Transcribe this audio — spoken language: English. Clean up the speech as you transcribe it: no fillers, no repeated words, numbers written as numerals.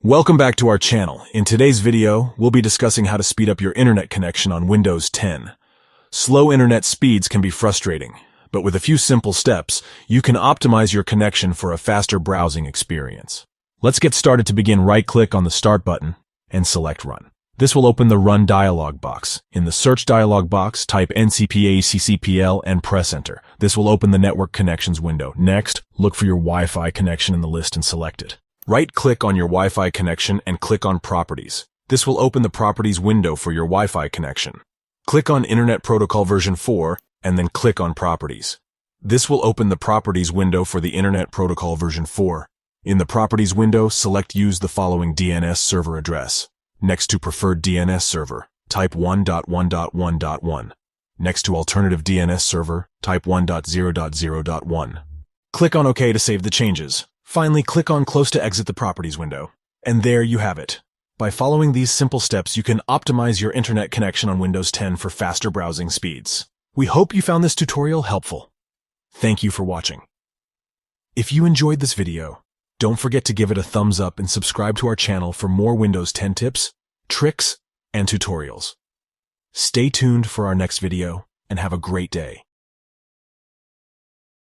Welcome back to our channel. In today's video, we'll be discussing how to speed up your internet connection on Windows 10. Slow internet speeds can be frustrating, but with a few simple steps, you can optimize your connection for a faster browsing experience. Let's get started. To begin, right-click on the Start button and select Run. This will open the Run dialog box. In the Search dialog box, type ncpa.cpl and press Enter. This will open the Network Connections window. Next, look for your Wi-Fi connection in the list and select it. Right-click on your Wi-Fi connection and click on Properties. This will open the Properties window for your Wi-Fi connection. Click on Internet Protocol version 4 and then click on Properties. This will open the Properties window for the Internet Protocol version 4. In the Properties window, select Use the following DNS server address. Next to Preferred DNS server, type 1.1.1.1. Next to Alternative DNS server, type 1.0.0.1. Click on OK to save the changes. Finally, click on Close to exit the Properties window. And there you have it. By following these simple steps, you can optimize your internet connection on Windows 10 for faster browsing speeds. We hope you found this tutorial helpful. Thank you for watching. If you enjoyed this video, don't forget to give it a thumbs up and subscribe to our channel for more Windows 10 tips, tricks, and tutorials. Stay tuned for our next video and have a great day.